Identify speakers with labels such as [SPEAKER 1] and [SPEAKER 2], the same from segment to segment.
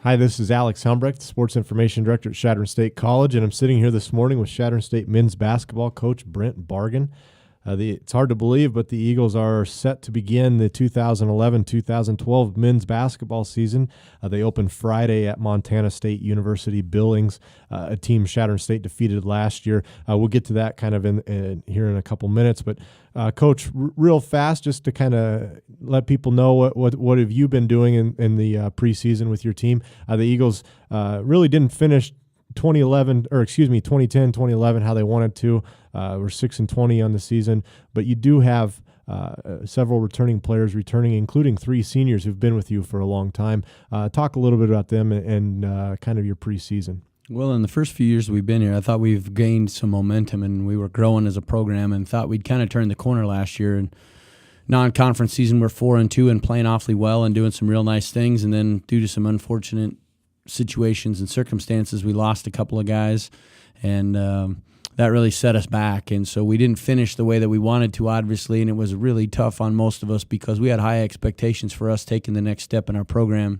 [SPEAKER 1] Hi, this is Alex Humbrecht, Sports Information Director at Chadron State College, and I'm sitting here this morning with Chadron State men's basketball coach Brent Bargen. It's hard to believe, but the Eagles are set to begin the 2011-2012 men's basketball season. They open Friday at Montana State University Billings, a team Chadron State defeated last year. We'll get to that kind of here in a couple minutes, but Coach, real fast, just to kind of let people know what have you been doing in the preseason with your team. The Eagles really didn't finish 2010, 2011, how they wanted to. We're 6-20 on the season, but you do have several returning players returning, including 3 seniors who've been with you for a long time. Talk a little bit about them and kind of your preseason.
[SPEAKER 2] Well, in the first few years we've been here, I thought we've gained some momentum and we were growing as a program and thought we'd kind of turned the corner last year. And non-conference season, we're 4-2 and playing awfully well and doing some real nice things. And then due to some unfortunate situations and circumstances, we lost a couple of guys, and that really set us back. And so we didn't finish the way that we wanted to, obviously, and it was really tough on most of us because we had high expectations for us taking the next step in our program.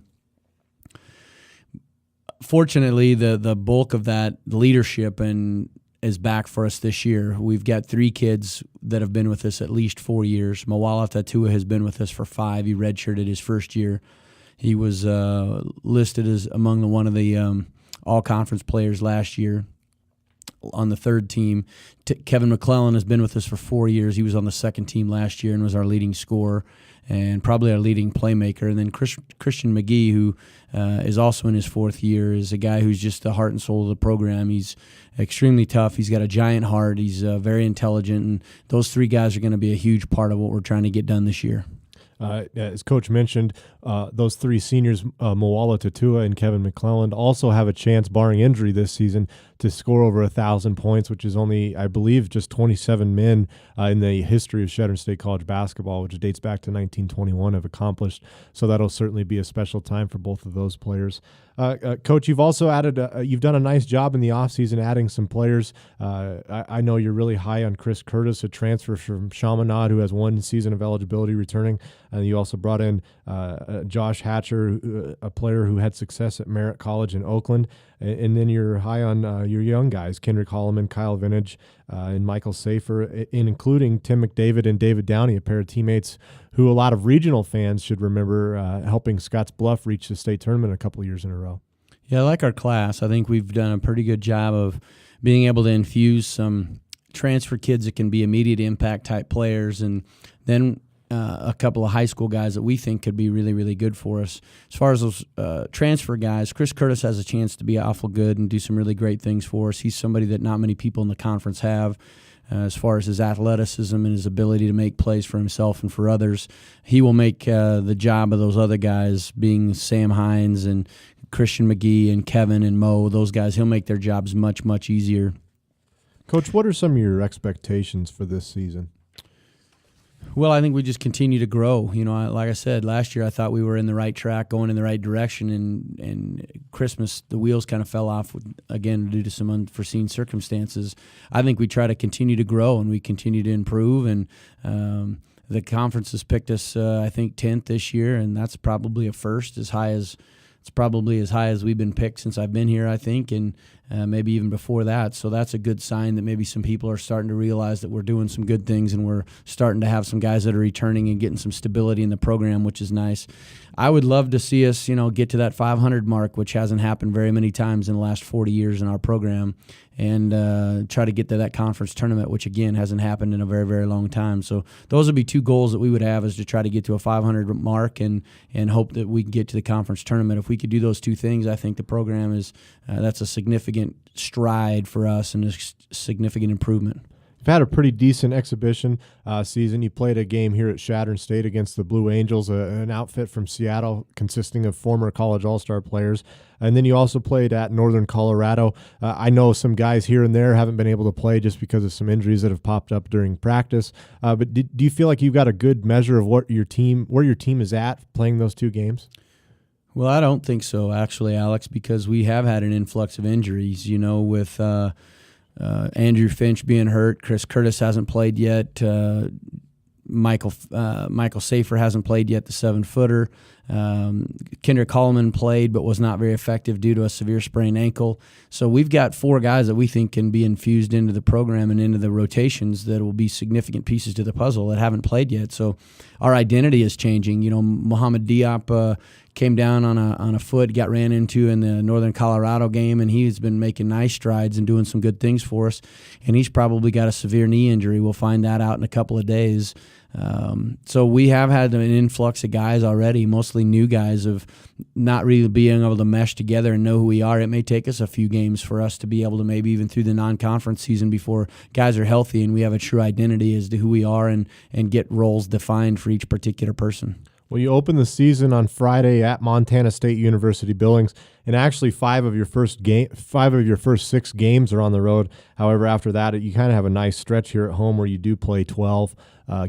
[SPEAKER 2] Fortunately, the bulk of that leadership is back for us this year. We've got 3 kids that have been with us at least 4 years. Mawala Tatua has been with us for 5. He redshirted his first year. He was listed as among one of the all-conference players last year on the 3rd team. Kevin McClellan has been with us for 4 years. He was on the 2nd team last year and was our leading scorer and probably our leading playmaker. And then Christian McGee, who is also in his 4th year, is a guy who's just the heart and soul of the program. He's extremely tough. He's got a giant heart. He's very intelligent. And those 3 guys are going to be a huge part of what we're trying to get done this year.
[SPEAKER 1] As Coach mentioned, those 3 seniors, Mawala Tatua and Kevin McClelland, also have a chance, barring injury this season, to score over 1,000 points, which is only, I believe, just 27 men in the history of Chadron State College basketball, which dates back to 1921, have accomplished. So that'll certainly be a special time for both of those players. Coach, you've also added, you've done a nice job in the offseason adding some players. I know you're really high on Chris Curtis, a transfer from Chaminade who has 1 season of eligibility returning. And you also brought in Josh Hatcher, a player who had success at Merritt College in Oakland. And then you're high on your young guys, Kendrick Holloman, Kyle Vintage, and Michael Safer, including Tim McDavid and David Downey, a pair of teammates who a lot of regional fans should remember helping Scottsbluff reach the state tournament a couple of years in a row.
[SPEAKER 2] Yeah, I like our class. I think we've done a pretty good job of being able to infuse some transfer kids that can be immediate impact type players, and then a couple of high school guys that we think could be really, really good for us. As far as those transfer guys, Chris Curtis has a chance to be awful good and do some really great things for us. He's somebody that not many people in the conference have. As far as his athleticism and his ability to make plays for himself and for others, he will make the job of those other guys, being Sam Hines and Christian McGee and Kevin and Mo, those guys, he'll make their jobs much, much easier.
[SPEAKER 1] Coach, what are some of your expectations for this season?
[SPEAKER 2] Well, I think we just continue to grow. You know, like I said, last year I thought we were in the right track, going in the right direction, and Christmas, the wheels kind of fell off, again, due to some unforeseen circumstances. I think we try to continue to grow, and we continue to improve, and the conference has picked us, I think, 10th this year, and that's probably a first, it's probably as high as we've been picked since I've been here, I think, and maybe even before that. So that's a good sign that maybe some people are starting to realize that we're doing some good things and we're starting to have some guys that are returning and getting some stability in the program, which is nice. I would love to see us, get to that 500 mark, which hasn't happened very many times in the last 40 years in our program, and try to get to that conference tournament, which, again, hasn't happened in a very, very long time. So those would be 2 goals that we would have, is to try to get to a 500 mark and hope that we can get to the conference tournament. If we could do those 2 things, I think the program is that's a significant stride for us and a significant improvement.
[SPEAKER 1] You've had a pretty decent exhibition season. You played a game here at Chadron State against the Blue Angels, an outfit from Seattle consisting of former college all-star players. And then you also played at Northern Colorado. I know some guys here and there haven't been able to play just because of some injuries that have popped up during practice. But do you feel like you've got a good measure of where your team is at playing those 2 games?
[SPEAKER 2] Well, I don't think so, actually, Alex, because we have had an influx of injuries, with Andrew Finch being hurt. Chris Curtis hasn't played yet. Michael Safer hasn't played yet, the 7-footer. Kendrick Holloman played but was not very effective due to a severe sprained ankle. So we've got 4 guys that we think can be infused into the program and into the rotations that will be significant pieces to the puzzle that haven't played yet. So our identity is changing. Mohamed Diop came down on a foot, got ran into in the Northern Colorado game, and he's been making nice strides and doing some good things for us. And he's probably got a severe knee injury. We'll find that out in a couple of days. So we have had an influx of guys already, mostly new guys, of not really being able to mesh together and know who we are. It may take us a few games for us to be able to, maybe even through the non-conference season, before guys are healthy and we have a true identity as to who we are and get roles defined for each particular person.
[SPEAKER 1] Well, you open the season on Friday at Montana State University Billings, and actually 5 of your first 6 games are on the road. However, after that, you kind of have a nice stretch here at home where you do play 12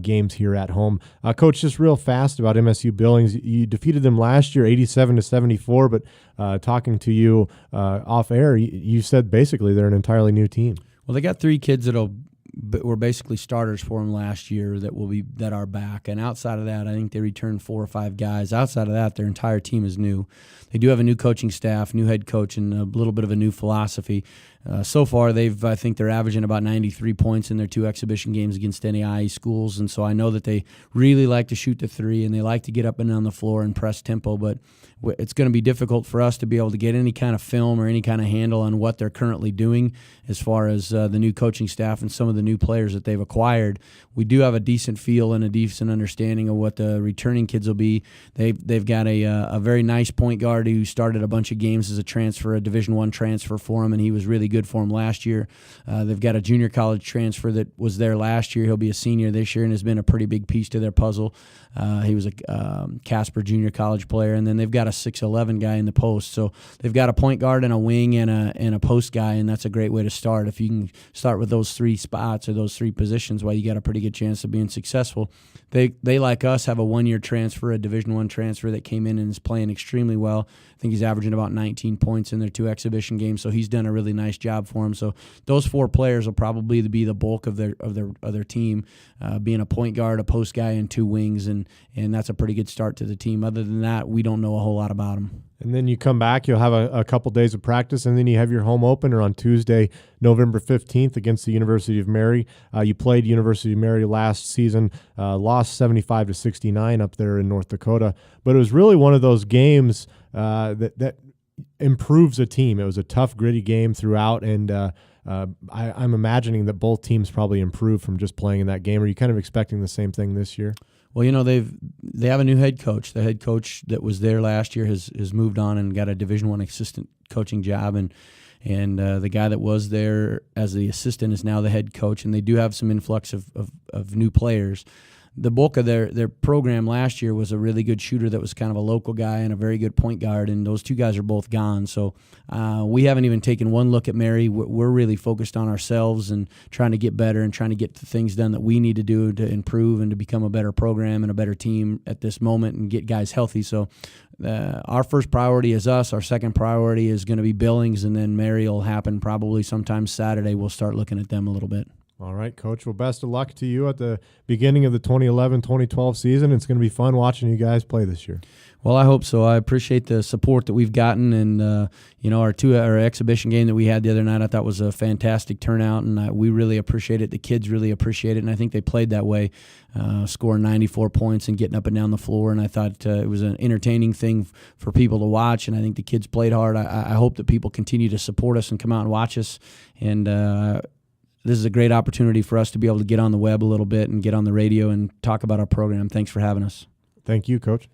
[SPEAKER 1] games here at home. Coach, just real fast about MSU Billings, you defeated them last year 87-74, but talking to you off air, you said basically they're an entirely new team.
[SPEAKER 2] Well, they got 3 kids were basically starters for them last year that are back, and outside of that, I think they returned 4 or 5 guys. Outside of that, their entire team is new. They do have a new coaching staff, new head coach, and a little bit of a new philosophy. So far, I think they're averaging about 93 points in their 2 exhibition games against NAIA schools, and so I know that they really like to shoot the 3, and they like to get up and down the floor and press tempo, but it's going to be difficult for us to be able to get any kind of film or any kind of handle on what they're currently doing as far as the new coaching staff and some of the new players that they've acquired. We do have a decent feel and a decent understanding of what the returning kids will be. They've got a very nice point guard who started a bunch of games as a transfer, a Division I transfer for him, and he was really good for him last year. They've got a junior college transfer that was there last year. He'll be a senior this year and has been a pretty big piece to their puzzle. He was a Casper junior college player, and then they've got a 6'11" guy in the post. So they've got a point guard and a wing and a post guy, and that's a great way to start. If you can start with those 3 spots or those 3 positions, well, you got a pretty good chance of being successful. They like us, have a 1-year transfer, a Division I transfer that came in and is playing extremely well. I think he's averaging about 19 points in their 2 exhibition games, so he's done a really nice job for him. So those 4 players will probably be the bulk of their team, being a point guard, a post guy, and 2 wings, and that's a pretty good start to the team. Other than that, we don't know a whole lot about them.
[SPEAKER 1] And then you come back, you'll have a couple days of practice, and then you have your home opener on Tuesday, November 15th against the University of Mary. You played University of Mary last season, lost 75-69 up there in North Dakota. But it was really one of those games that improves a team. It was a tough, gritty game throughout, and I'm imagining that both teams probably improved from just playing in that game. Are you kind of expecting the same thing this year?
[SPEAKER 2] Well, they have a new head coach. The head coach that was there last year has moved on and got a Division I assistant coaching job, and the guy that was there as the assistant is now the head coach. And they do have some influx of new players. The bulk of their program last year was a really good shooter that was kind of a local guy and a very good point guard, and those 2 guys are both gone. So we haven't even taken one look at Mary. We're really focused on ourselves and trying to get better and trying to get the things done that we need to do to improve and to become a better program and a better team at this moment and get guys healthy. So our first priority is us. Our second priority is going to be Billings, and then Mary will happen probably sometime Saturday. We'll start looking at them a little bit.
[SPEAKER 1] All right, Coach. Well, best of luck to you at the beginning of the 2011-2012 season. It's going to be fun watching you guys play this year.
[SPEAKER 2] Well, I hope so. I appreciate the support that we've gotten, and our exhibition game that we had the other night, I thought was a fantastic turnout, and we really appreciate it. The kids really appreciate it, and I think they played that way, scoring 94 points and getting up and down the floor. And I thought it was an entertaining thing for people to watch, and I think the kids played hard. I hope that people continue to support us and come out and watch us, and this is a great opportunity for us to be able to get on the web a little bit and get on the radio and talk about our program. Thanks for having us.
[SPEAKER 1] Thank you, Coach.